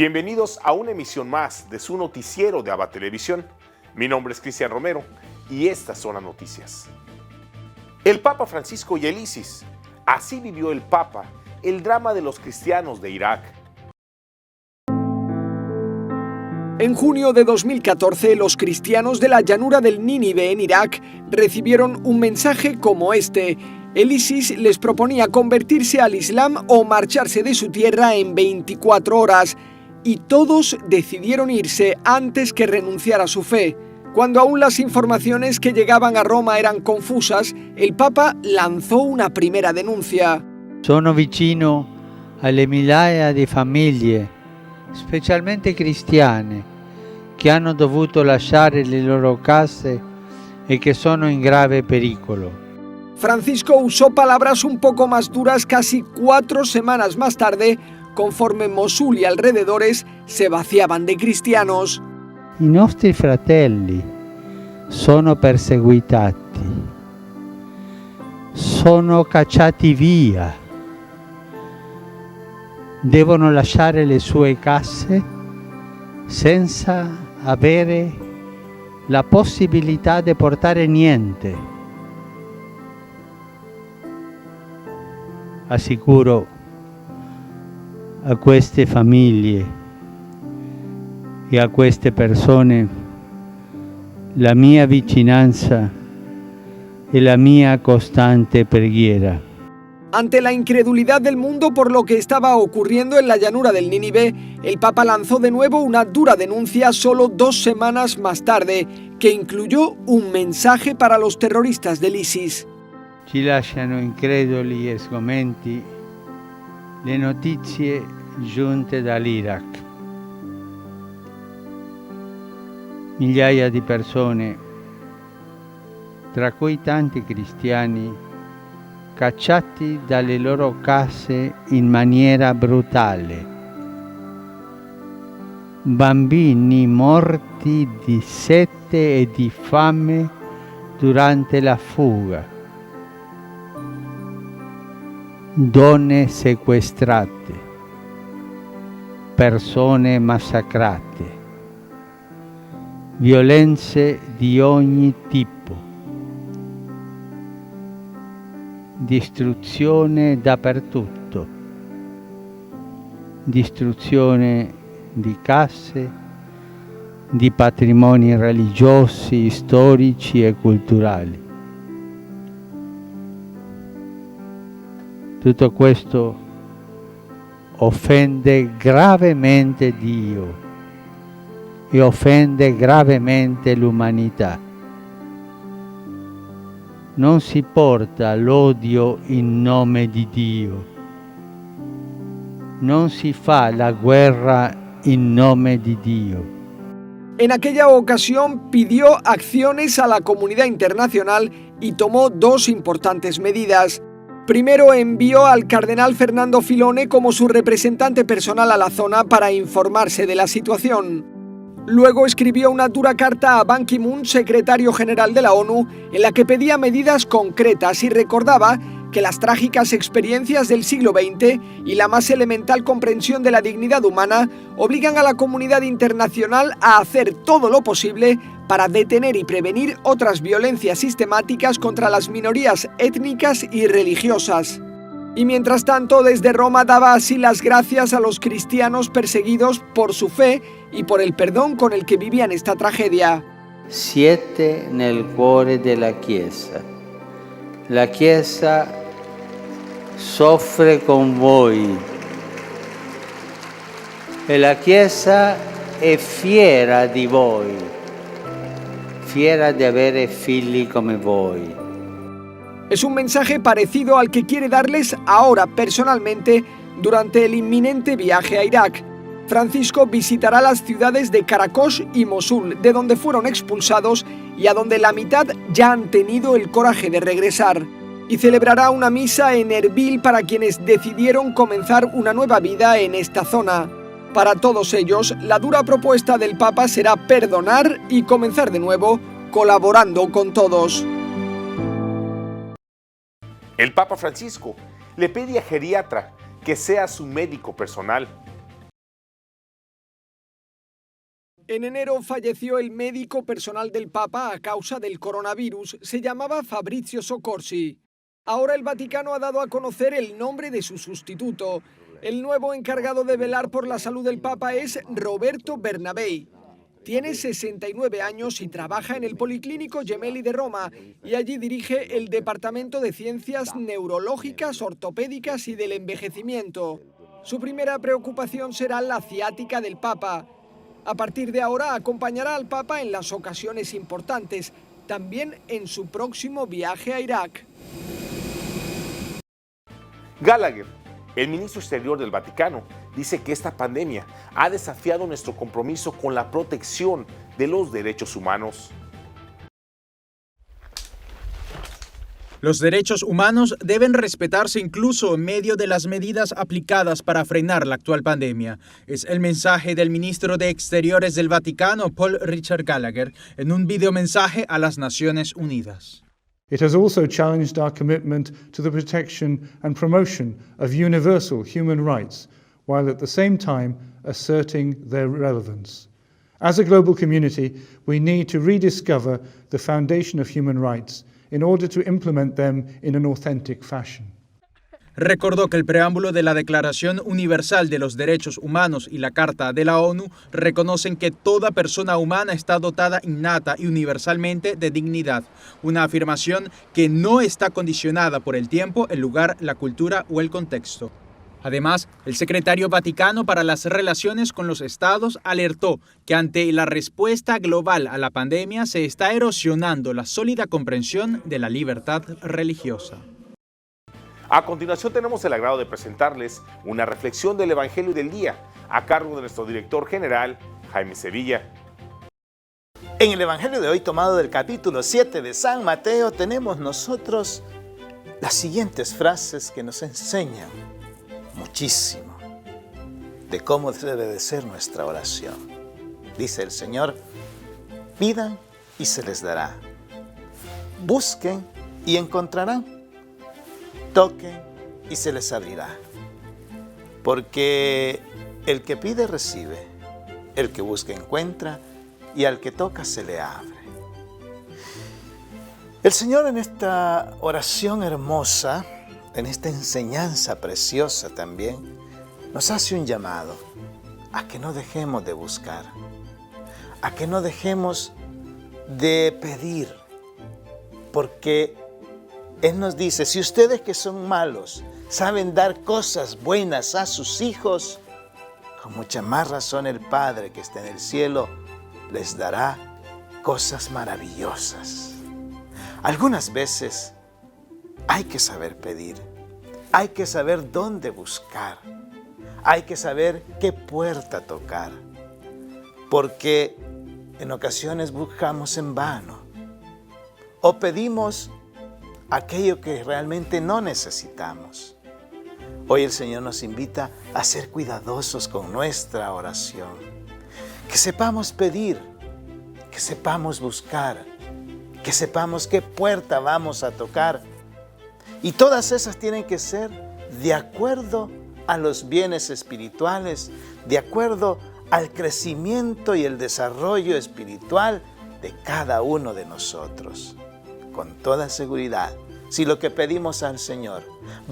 Bienvenidos a una emisión más de su noticiero de ABA Televisión. Mi nombre es Cristian Romero y estas son las noticias. El Papa Francisco y el ISIS. Así vivió el Papa el drama de los cristianos de Irak. En junio de 2014, los cristianos de la llanura del Nínive en Irak recibieron un mensaje como este. El ISIS les proponía convertirse al Islam o marcharse de su tierra en 24 horas. Y todos decidieron irse antes que renunciar a su fe. Cuando aún las informaciones que llegaban a Roma eran confusas, el Papa lanzó una primera denuncia. Sono vicino alle migliaia di famiglie, specialmente cristiane, che hanno dovuto lasciare le loro case e che sono in grave pericolo. Francisco usó palabras un poco más duras casi 4 semanas más tarde, conforme Mosul y alrededores se vaciaban de cristianos. I nostri fratelli sono perseguitati, sono cacciati via, devono lasciare le sue case senza avere la possibilità di portare niente. Assicuro a queste famiglie e a queste persone la mia vicinanza e la mia costante preghiera. Ante la incredulidad del mundo por lo que estaba ocurriendo en la llanura del Nínive, el Papa lanzó de nuevo una dura denuncia solo 2 semanas más tarde, que incluyó un mensaje para los terroristas del ISIS. Ci lasciano increduli e sgomenti le notizie giunte dall'Iraq. Migliaia di persone, tra cui tanti cristiani, cacciati dalle loro case in maniera brutale. Bambini morti di sete e di fame durante la fuga. Donne sequestrate, persone massacrate, violenze di ogni tipo, distruzione dappertutto, distruzione di case, di patrimoni religiosi, storici e culturali. Tutto questo offende gravemente Dio e offende gravemente l'umanità. Non si porta l'odio in nome di Dio. Non si fa la guerra in nome di Dio. En aquella ocasión pidió acciones a la comunidad internacional y tomó 2 importantes medidas. Primero, envió al cardenal Fernando Filone como su representante personal a la zona para informarse de la situación. Luego escribió una dura carta a Ban Ki-moon, secretario general de la ONU, en la que pedía medidas concretas y recordaba que las trágicas experiencias del siglo XX y la más elemental comprensión de la dignidad humana obligan a la comunidad internacional a hacer todo lo posible para detener y prevenir otras violencias sistemáticas contra las minorías étnicas y religiosas. Y mientras tanto, desde Roma daba así las gracias a los cristianos perseguidos por su fe y por el perdón con el que vivían esta tragedia. Siete nel cuore della Chiesa. La Chiesa soffre con voi e la Chiesa è fiera di voi, fiera di avere figli come voi. Es un mensaje parecido al que quiere darles ahora personalmente durante el inminente viaje a Irak. Francisco visitará las ciudades de Karakosh y Mosul, de donde fueron expulsados y a donde la mitad ya han tenido el coraje de regresar. Y celebrará una misa en Erbil para quienes decidieron comenzar una nueva vida en esta zona. Para todos ellos, la dura propuesta del Papa será perdonar y comenzar de nuevo, colaborando con todos. El Papa Francisco le pide a geriatra que sea su médico personal. En enero falleció el médico personal del Papa a causa del coronavirus. Se llamaba Fabrizio Soccorsi. Ahora el Vaticano ha dado a conocer el nombre de su sustituto. El nuevo encargado de velar por la salud del Papa es Roberto Bernabei. Tiene 69 años y trabaja en el Policlínico Gemelli de Roma y allí dirige el Departamento de Ciencias Neurológicas, Ortopédicas y del Envejecimiento. Su primera preocupación será la ciática del Papa. A partir de ahora acompañará al Papa en las ocasiones importantes, también en su próximo viaje a Irak. Gallagher, el ministro exterior del Vaticano, dice que esta pandemia ha desafiado nuestro compromiso con la protección de los derechos humanos. Los derechos humanos deben respetarse incluso en medio de las medidas aplicadas para frenar la actual pandemia. Es el mensaje del ministro de Exteriores del Vaticano, Paul Richard Gallagher, en un videomensaje a las Naciones Unidas. It has also challenged our commitment to the protection and promotion of universal human rights, while at the same time asserting their relevance. As a global community, we need to rediscover the foundation of human rights in order to implement them in an authentic fashion. Recordó que el preámbulo de la Declaración Universal de los Derechos Humanos y la Carta de la ONU reconocen que toda persona humana está dotada innata y universalmente de dignidad, una afirmación que no está condicionada por el tiempo, el lugar, la cultura o el contexto. Además, el secretario Vaticano para las Relaciones con los Estados alertó que ante la respuesta global a la pandemia se está erosionando la sólida comprensión de la libertad religiosa. A continuación tenemos el agrado de presentarles una reflexión del Evangelio del Día a cargo de nuestro director general, Jaime Sevilla. En el Evangelio de hoy, tomado del capítulo 7 de San Mateo, tenemos nosotros las siguientes frases que nos enseñan muchísimo de cómo debe de ser nuestra oración. Dice el Señor: pidan y se les dará, busquen y encontrarán, toquen y se les abrirá. Porque el que pide recibe, el que busca encuentra y al que toca se le abre. El Señor en esta oración hermosa, en esta enseñanza preciosa también, nos hace un llamado a que no dejemos de buscar, a que no dejemos de pedir, porque Él nos dice: si ustedes que son malos saben dar cosas buenas a sus hijos, con mucha más razón el Padre que está en el cielo les dará cosas maravillosas. Algunas veces hay que saber pedir, hay que saber dónde buscar, hay que saber qué puerta tocar, porque en ocasiones buscamos en vano o pedimos aquello que realmente no necesitamos. Hoy el Señor nos invita a ser cuidadosos con nuestra oración, que sepamos pedir, que sepamos buscar, que sepamos qué puerta vamos a tocar. Y todas esas tienen que ser de acuerdo a los bienes espirituales, de acuerdo al crecimiento y el desarrollo espiritual de cada uno de nosotros. Con toda seguridad, si lo que pedimos al Señor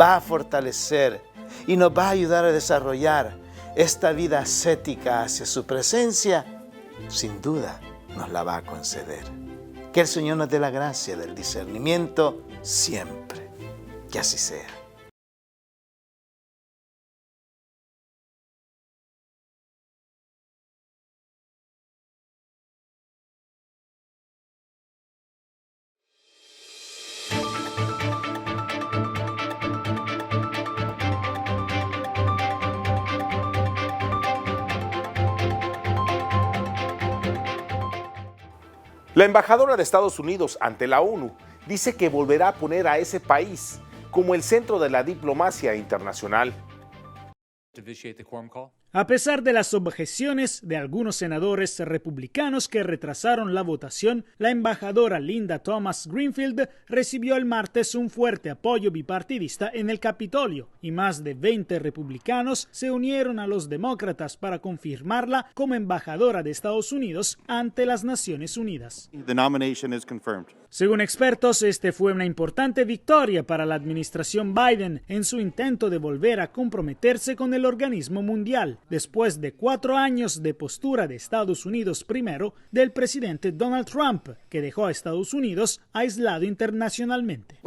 va a fortalecer y nos va a ayudar a desarrollar esta vida ascética hacia su presencia, sin duda nos la va a conceder. Que el Señor nos dé la gracia del discernimiento siempre. Que así sea. La embajadora de Estados Unidos ante la ONU dice que volverá a poner a ese país como el centro de la diplomacia internacional. A pesar de las objeciones de algunos senadores republicanos que retrasaron la votación, la embajadora Linda Thomas Greenfield recibió el martes un fuerte apoyo bipartidista en el Capitolio y más de 20 republicanos se unieron a los demócratas para confirmarla como embajadora de Estados Unidos ante las Naciones Unidas. The nomination is confirmed. Según expertos, este fue una importante victoria para la administración Biden en su intento de volver a comprometerse con el organismo mundial, después de 4 años de postura de Estados Unidos primero del presidente Donald Trump, que dejó a Estados Unidos aislado internacionalmente.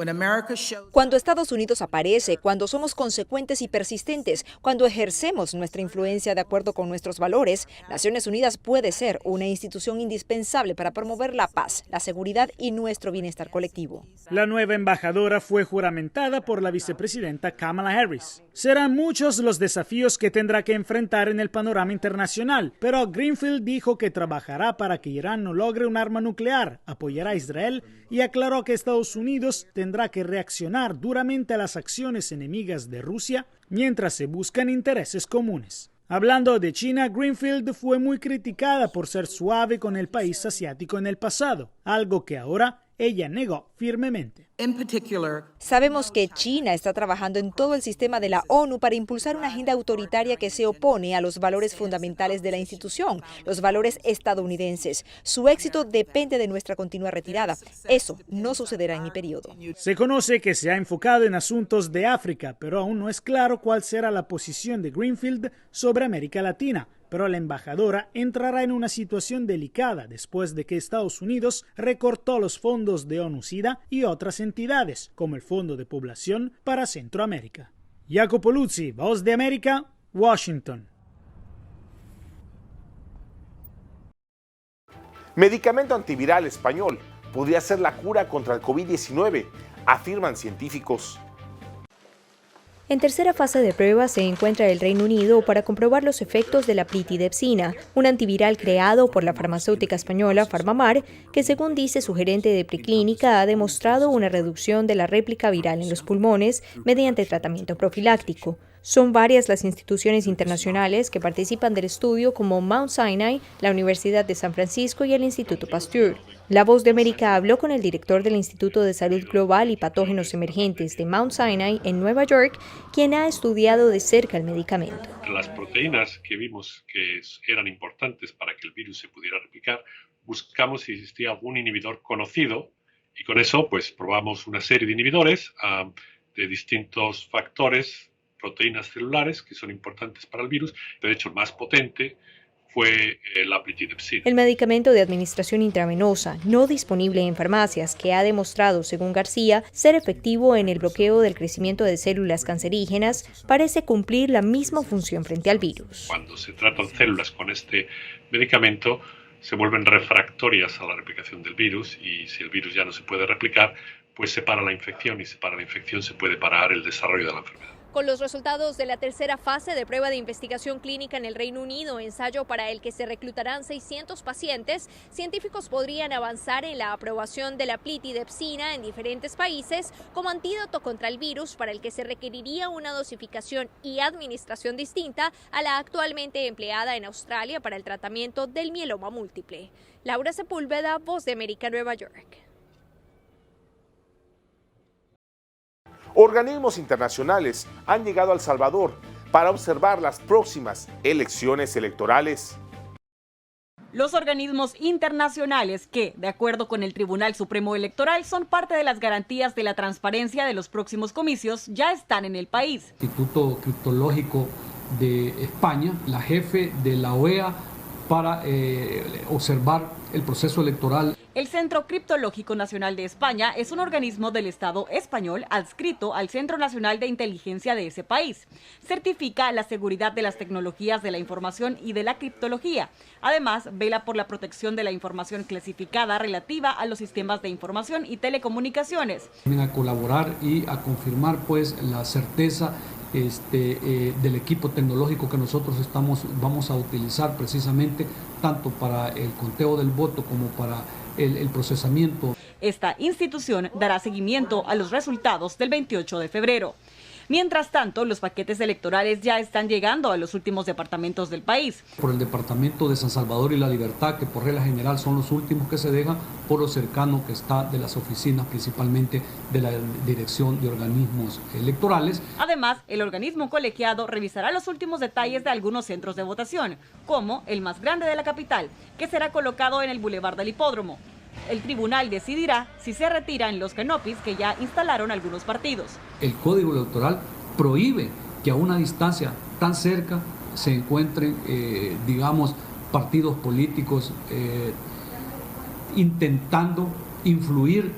Cuando Estados Unidos aparece, cuando somos consecuentes y persistentes, cuando ejercemos nuestra influencia de acuerdo con nuestros valores, Naciones Unidas puede ser una institución indispensable para promover la paz, la seguridad y nuestro bienestar colectivo. La nueva embajadora fue juramentada por la vicepresidenta Kamala Harris. Serán muchos los desafíos que tendrá que enfrentar en el panorama internacional, pero Greenfield dijo que trabajará para que Irán no logre un arma nuclear, apoyará a Israel y aclaró que Estados Unidos tendrá que reaccionar duramente a las acciones enemigas de Rusia mientras se buscan intereses comunes. Hablando de China, Greenfield fue muy criticada por ser suave con el país asiático en el pasado, algo que ahora ella negó firmemente. Sabemos que China está trabajando en todo el sistema de la ONU para impulsar una agenda autoritaria que se opone a los valores fundamentales de la institución, los valores estadounidenses. Su éxito depende de nuestra continua retirada. Eso no sucederá en mi periodo. Se conoce que se ha enfocado en asuntos de África, pero aún no es claro cuál será la posición de Greenfield sobre América Latina. Pero la embajadora entrará en una situación delicada después de que Estados Unidos recortó los fondos de ONU-SIDA y otras entidades, como el Fondo de Población para Centroamérica. Jacopo Luzzi, Voz de América, Washington. Medicamento antiviral español podría ser la cura contra el COVID-19, afirman científicos. En tercera fase de prueba se encuentra el Reino Unido para comprobar los efectos de la plitidepsina, un antiviral creado por la farmacéutica española PharmaMar, que según dice su gerente de preclínica ha demostrado una reducción de la réplica viral en los pulmones mediante tratamiento profiláctico. Son varias las instituciones internacionales que participan del estudio como Mount Sinai, la Universidad de San Francisco y el Instituto Pasteur. La Voz de América habló con el director del Instituto de Salud Global y Patógenos Emergentes de Mount Sinai en Nueva York, quien ha estudiado de cerca el medicamento. Las proteínas que vimos que eran importantes para que el virus se pudiera replicar, buscamos si existía algún inhibidor conocido y con eso pues probamos una serie de inhibidores de distintos factores, proteínas celulares que son importantes para el virus. De hecho, el más potente fue la plitidepsina. El medicamento de administración intravenosa, no disponible en farmacias, que ha demostrado, según García, ser efectivo en el bloqueo del crecimiento de células cancerígenas, parece cumplir la misma función frente al virus. Cuando se tratan células con este medicamento, se vuelven refractorias a la replicación del virus y si el virus ya no se puede replicar, pues se para la infección y se para la infección se puede parar el desarrollo de la enfermedad. Con los resultados de la tercera fase de prueba de investigación clínica en el Reino Unido, ensayo para el que se reclutarán 600 pacientes, científicos podrían avanzar en la aprobación de la plitidepsina en diferentes países como antídoto contra el virus para el que se requeriría una dosificación y administración distinta a la actualmente empleada en Australia para el tratamiento del mieloma múltiple. Laura Sepúlveda, Voz de América, Nueva York. Organismos internacionales han llegado a El Salvador para observar las próximas elecciones electorales. Los organismos internacionales que, de acuerdo con el Tribunal Supremo Electoral, son parte de las garantías de la transparencia de los próximos comicios, ya están en el país. Instituto Criptológico de España, la jefe de la OEA, para observar el proceso electoral. El Centro Criptológico Nacional de España es un organismo del Estado español adscrito al Centro Nacional de Inteligencia de ese país. Certifica la seguridad de las tecnologías de la información y de la criptología. Además, vela por la protección de la información clasificada relativa a los sistemas de información y telecomunicaciones. A colaborar y a confirmar pues la certeza del equipo tecnológico que nosotros vamos a utilizar precisamente tanto para el conteo del voto como para el procesamiento. Esta institución dará seguimiento a los resultados del 28 de febrero. Mientras tanto, los paquetes electorales ya están llegando a los últimos departamentos del país. Por el departamento de San Salvador y La Libertad, que por regla general son los últimos que se dejan, por lo cercano que está de las oficinas, principalmente de la Dirección de Organismos Electorales. Además, el organismo colegiado revisará los últimos detalles de algunos centros de votación, como el más grande de la capital, que será colocado en el Boulevard del Hipódromo. El tribunal decidirá si se retiran los canopies que ya instalaron algunos partidos. El Código Electoral prohíbe que a una distancia tan cerca se encuentren, partidos políticos intentando influir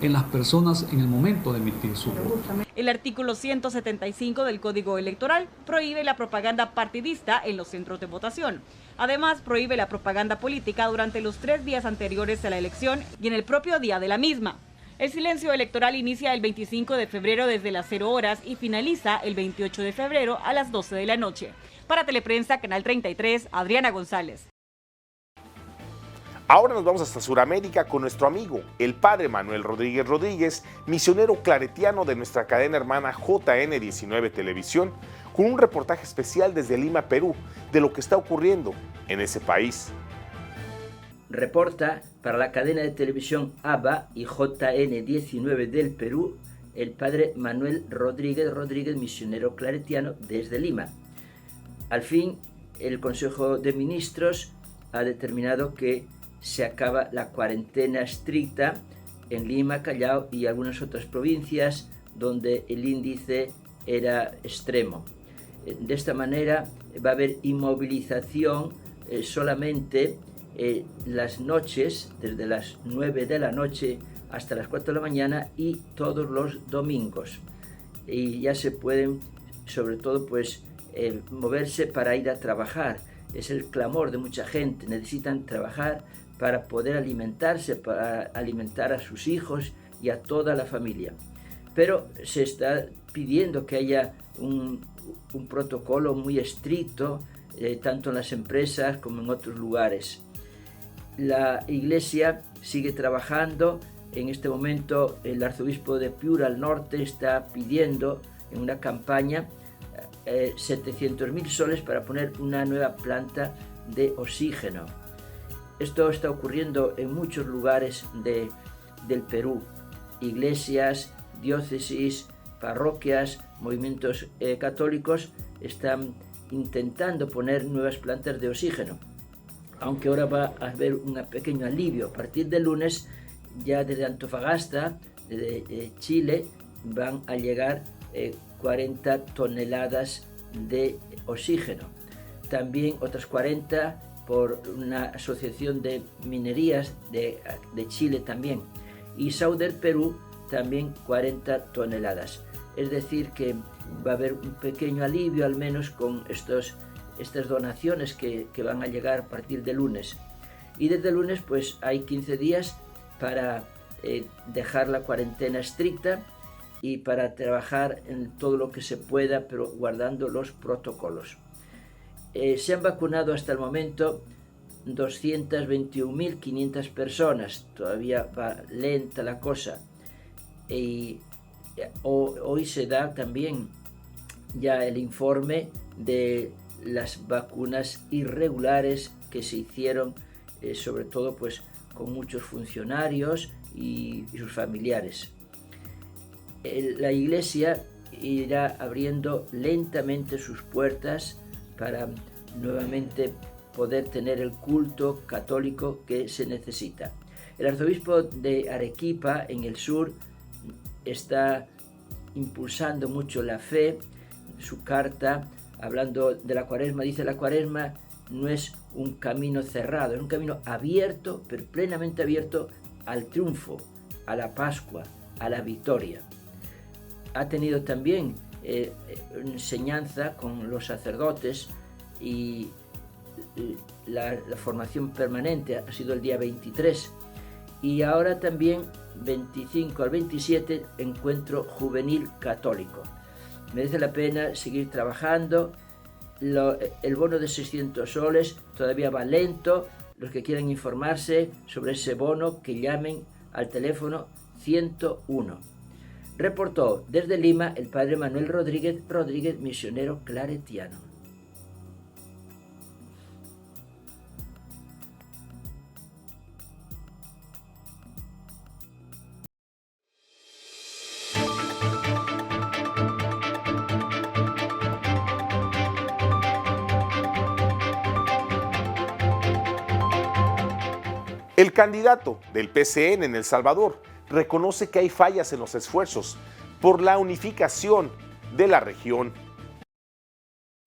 en las personas en el momento de emitir su voto. El artículo 175 del Código Electoral prohíbe la propaganda partidista en los centros de votación. Además, prohíbe la propaganda política durante los 3 días anteriores a la elección y en el propio día de la misma. El silencio electoral inicia el 25 de febrero desde las 0 horas y finaliza el 28 de febrero a las 12 de la noche. Para Teleprensa, Canal 33, Adriana González. Ahora nos vamos hasta Sudamérica con nuestro amigo, el padre Manuel Rodríguez Rodríguez, misionero claretiano de nuestra cadena hermana JN19 Televisión, con un reportaje especial desde Lima, Perú, de lo que está ocurriendo en ese país. Reporta para la cadena de televisión ABA y JN19 del Perú, el padre Manuel Rodríguez Rodríguez, misionero claretiano desde Lima. Al fin, el Consejo de Ministros ha determinado que se acaba la cuarentena estricta en Lima, Callao y algunas otras provincias donde el índice era extremo. De esta manera va a haber inmovilización solamente las noches, desde las 9 de la noche hasta las 4 de la mañana y todos los domingos. Y ya se pueden, sobre todo, moverse para ir a trabajar. Es el clamor de mucha gente, necesitan trabajar para poder alimentarse, para alimentar a sus hijos y a toda la familia. Pero se está pidiendo que haya un protocolo muy estricto, tanto en las empresas como en otros lugares. La Iglesia sigue trabajando. En este momento el arzobispo de Piura al norte está pidiendo en una campaña 700.000 soles para poner una nueva planta de oxígeno. Esto está ocurriendo en muchos lugares del Perú. Iglesias, diócesis, parroquias, movimientos católicos están intentando poner nuevas plantas de oxígeno. Aunque ahora va a haber un pequeño alivio. A partir del lunes, ya desde Antofagasta, de Chile, van a llegar 40 toneladas de oxígeno. También otras 40 por una asociación de minerías de Chile también. Y SAU del Perú también 40 toneladas. Es decir que va a haber un pequeño alivio al menos con estas donaciones que van a llegar a partir de lunes. Y desde el lunes hay 15 días para dejar la cuarentena estricta y para trabajar en todo lo que se pueda, pero guardando los protocolos. Se han vacunado hasta el momento 221.500 personas, todavía va lenta la cosa. Y hoy se da también ya el informe de las vacunas irregulares que se hicieron, sobre todo con muchos funcionarios y sus familiares. La Iglesia irá abriendo lentamente sus puertas para nuevamente poder tener el culto católico que se necesita. El arzobispo de Arequipa, en el sur, está impulsando mucho la fe. Su carta, hablando de la Cuaresma, dice: la Cuaresma no es un camino cerrado, es un camino abierto, pero plenamente abierto al triunfo, a la Pascua, a la victoria. Ha tenido también enseñanza con los sacerdotes y la formación permanente ha sido el día 23 y ahora también 25 al 27 encuentro juvenil católico. Merece la pena seguir trabajando. El bono de 600 soles todavía va lento. Los que quieran informarse sobre ese bono, que llamen al teléfono 101. Reportó desde Lima el padre Manuel Rodríguez Rodríguez, misionero claretiano. El candidato del PCN en El Salvador reconoce que hay fallas en los esfuerzos por la unificación de la región.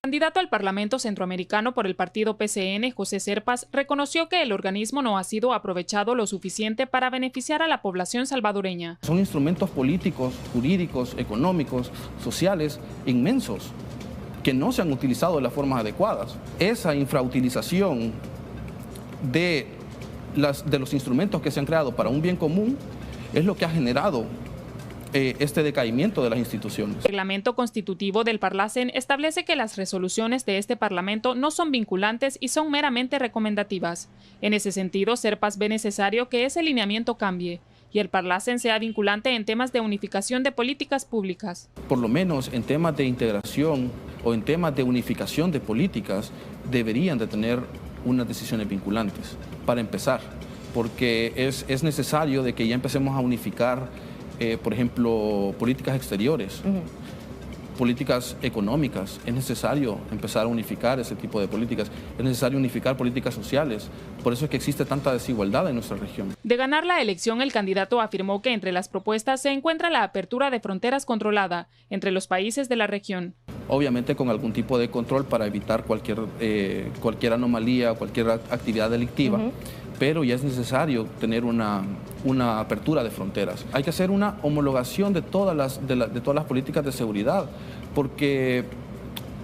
El candidato al Parlamento Centroamericano por el partido PCN, José Serpas, reconoció que el organismo no ha sido aprovechado lo suficiente para beneficiar a la población salvadoreña. Son instrumentos políticos, jurídicos, económicos, sociales inmensos que no se han utilizado de las formas adecuadas. Esa infrautilización de los instrumentos que se han creado para un bien común es lo que ha generado este decaimiento de las instituciones. El reglamento constitutivo del Parlacen establece que las resoluciones de este Parlamento no son vinculantes y son meramente recomendativas. En ese sentido, Serpas ve necesario que ese lineamiento cambie y el Parlacen sea vinculante en temas de unificación de políticas públicas. Por lo menos en temas de integración o en temas de unificación de políticas deberían de tener unas decisiones vinculantes, para empezar, porque es necesario de que ya empecemos a unificar, por ejemplo, políticas exteriores, políticas económicas. Es necesario empezar a unificar ese tipo de políticas, es necesario unificar políticas sociales, por eso es que existe tanta desigualdad en nuestra región. De ganar la elección, el candidato afirmó que entre las propuestas se encuentra la apertura de fronteras controlada entre los países de la región. Obviamente con algún tipo de control para evitar cualquier anomalía, cualquier actividad delictiva, pero ya es necesario tener una apertura de fronteras. Hay que hacer una homologación de todas las políticas de seguridad, porque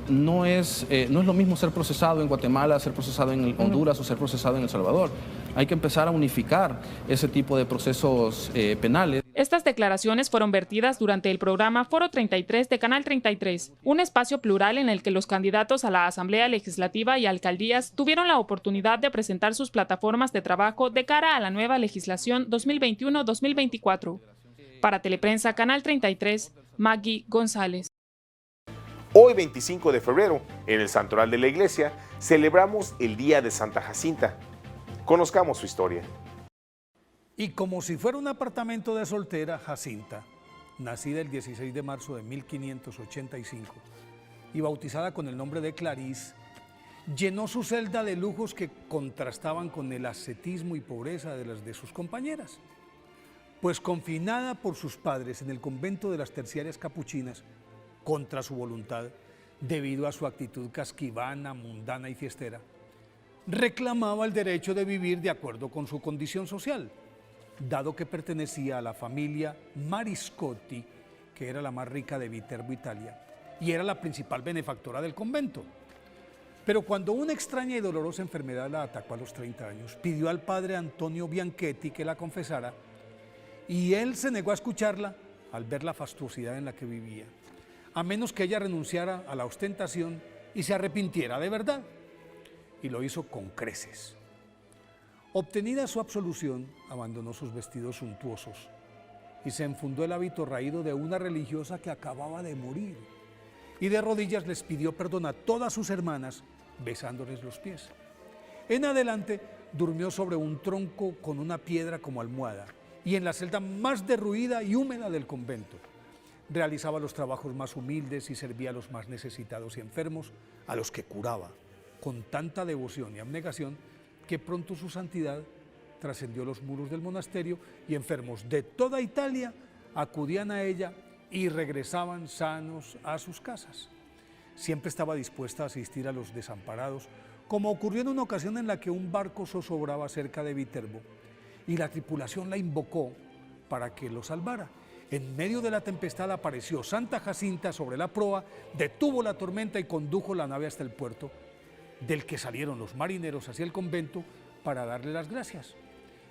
no es lo mismo ser procesado en Guatemala, ser procesado en Honduras o ser procesado en El Salvador. Hay que empezar a unificar ese tipo de procesos penales. Estas declaraciones fueron vertidas durante el programa Foro 33 de Canal 33, un espacio plural en el que los candidatos a la Asamblea Legislativa y alcaldías tuvieron la oportunidad de presentar sus plataformas de trabajo de cara a la nueva legislación 2021-2024. Para Teleprensa Canal 33, Maggie González. Hoy, 25 de febrero, en el Santoral de la Iglesia, celebramos el Día de Santa Jacinta. Conozcamos su historia. Y como si fuera un apartamento de soltera, Jacinta, nacida el 16 de marzo de 1585 y bautizada con el nombre de Clarice, llenó su celda de lujos que contrastaban con el ascetismo y pobreza de las de sus compañeras. Pues confinada por sus padres en el convento de las terciarias capuchinas, contra su voluntad, debido a su actitud casquivana, mundana y fiestera, reclamaba el derecho de vivir de acuerdo con su condición social, dado que pertenecía a la familia Mariscotti, que era la más rica de Viterbo, Italia, y era la principal benefactora del convento. Pero cuando una extraña y dolorosa enfermedad la atacó a los 30 años, pidió al padre Antonio Bianchetti que la confesara, y él se negó a escucharla al ver la fastuosidad en la que vivía, a menos que ella renunciara a la ostentación y se arrepintiera de verdad. Y lo hizo con creces. Obtenida su absolución, abandonó sus vestidos suntuosos y se enfundó el hábito raído de una religiosa que acababa de morir, y de rodillas les pidió perdón a todas sus hermanas, besándoles los pies. En adelante durmió sobre un tronco con una piedra como almohada, y en la celda más derruida y húmeda del convento. Realizaba los trabajos más humildes y servía a los más necesitados y enfermos, a los que curaba con tanta devoción y abnegación que pronto su santidad trascendió los muros del monasterio y enfermos de toda Italia acudían a ella y regresaban sanos a sus casas. Siempre estaba dispuesta a asistir a los desamparados, como ocurrió en una ocasión en la que un barco zozobraba cerca de Viterbo y la tripulación la invocó para que lo salvara. En medio de la tempestad apareció Santa Jacinta sobre la proa, detuvo la tormenta y condujo la nave hasta el puerto, del que salieron los marineros hacia el convento para darle las gracias.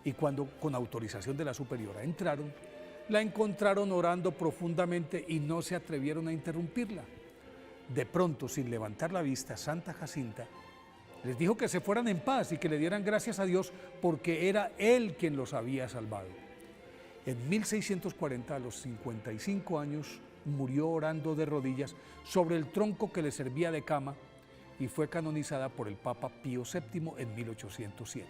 Y cuando, con autorización de la superiora, entraron, la encontraron orando profundamente y no se atrevieron a interrumpirla. De pronto, sin levantar la vista, Santa Jacinta les dijo que se fueran en paz y que le dieran gracias a Dios porque era Él quien los había salvado. En 1640, a los 55 años, murió orando de rodillas sobre el tronco que le servía de cama y fue canonizada por el Papa Pío VII en 1807.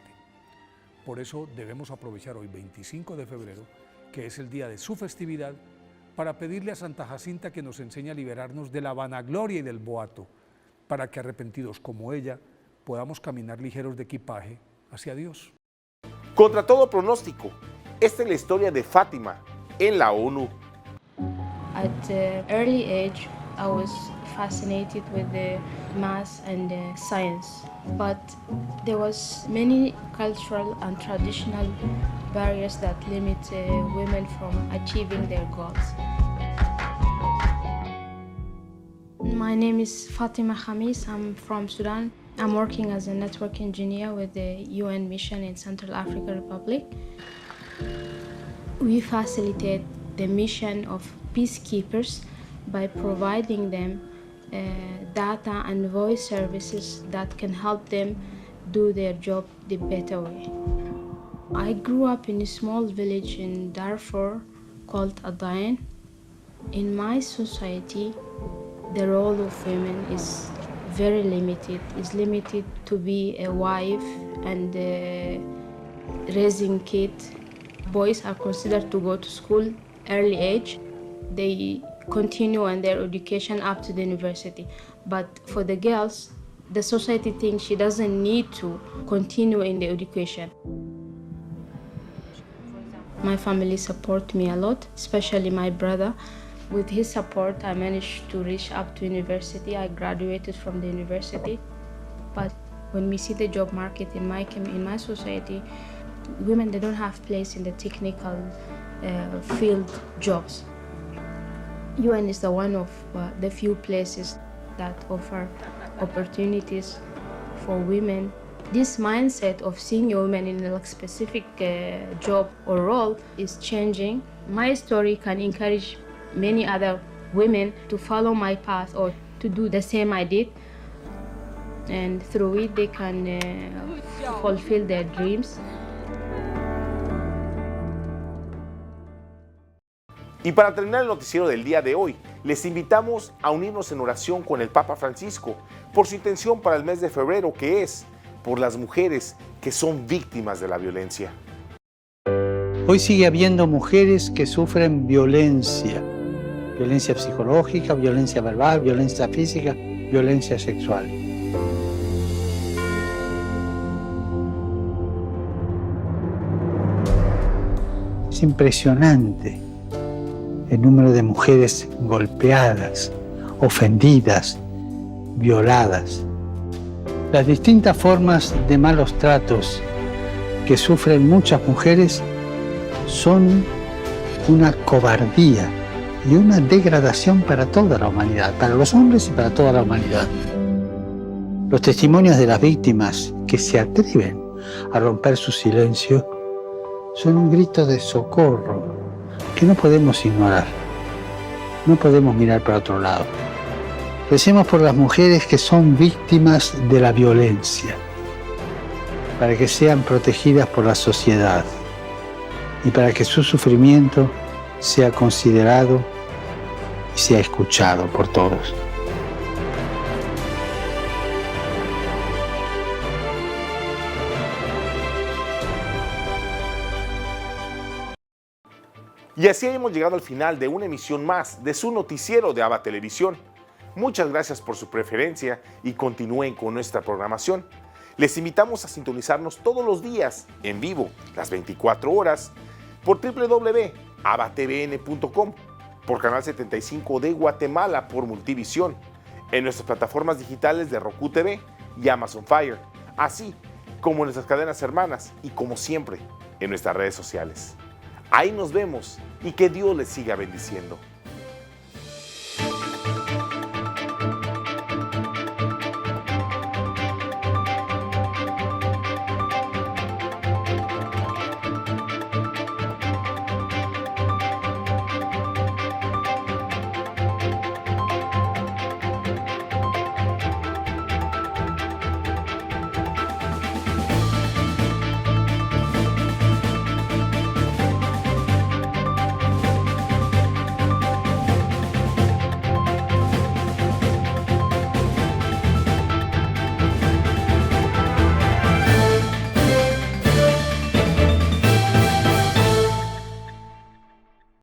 Por eso debemos aprovechar hoy, 25 de febrero, que es el día de su festividad, para pedirle a Santa Jacinta que nos enseñe a liberarnos de la vanagloria y del boato, para que arrepentidos como ella podamos caminar ligeros de equipaje hacia Dios. Contra todo pronóstico, esta es la historia de Fátima en la ONU. At an early age, I was fascinated with the math and science, but there was many cultural and traditional barriers that limit women from achieving their goals. My name is Fatima Khamis. I'm from Sudan. I'm working as a network engineer with the UN mission in Central African Republic. We facilitate the mission of peacekeepers by providing them data and voice services that can help them do their job the better way. I grew up in a small village in Darfur called Adain. In my society, the role of women is very limited. It's limited to be a wife and raising kids. Boys are considered to go to school early age. They continue on their education up to the university. But for the girls, the society thinks she doesn't need to continue in the education. My family support me a lot, especially my brother. With his support, I managed to reach up to university. I graduated from the university. But when we see the job market in my society, women, they don't have place in the technical field jobs. UN is the one of the few places that offer opportunities for women. This mindset of seeing women in a specific job or role is changing. My story can encourage many other women to follow my path or to do the same I did, and through it they can fulfill their dreams. Y para terminar el noticiero del día de hoy, les invitamos a unirnos en oración con el Papa Francisco por su intención para el mes de febrero, que es por las mujeres que son víctimas de la violencia. Hoy sigue habiendo mujeres que sufren violencia psicológica, violencia verbal, violencia física, violencia sexual. Es impresionante el número de mujeres golpeadas, ofendidas, violadas. Las distintas formas de malos tratos que sufren muchas mujeres son una cobardía y una degradación para toda la humanidad, para los hombres y para toda la humanidad. Los testimonios de las víctimas que se atreven a romper su silencio son un grito de socorro que no podemos ignorar. No podemos mirar para otro lado. Recemos por las mujeres que son víctimas de la violencia, para que sean protegidas por la sociedad y para que su sufrimiento sea considerado y sea escuchado por todos. Y así hemos llegado al final de una emisión más de su noticiero de ABA Televisión. Muchas gracias por su preferencia y continúen con nuestra programación. Les invitamos a sintonizarnos todos los días en vivo, las 24 horas, por www.abatvn.com, por Canal 75 de Guatemala por Multivisión, en nuestras plataformas digitales de Roku TV y Amazon Fire, así como en nuestras cadenas hermanas y como siempre en nuestras redes sociales. Ahí nos vemos y que Dios les siga bendiciendo.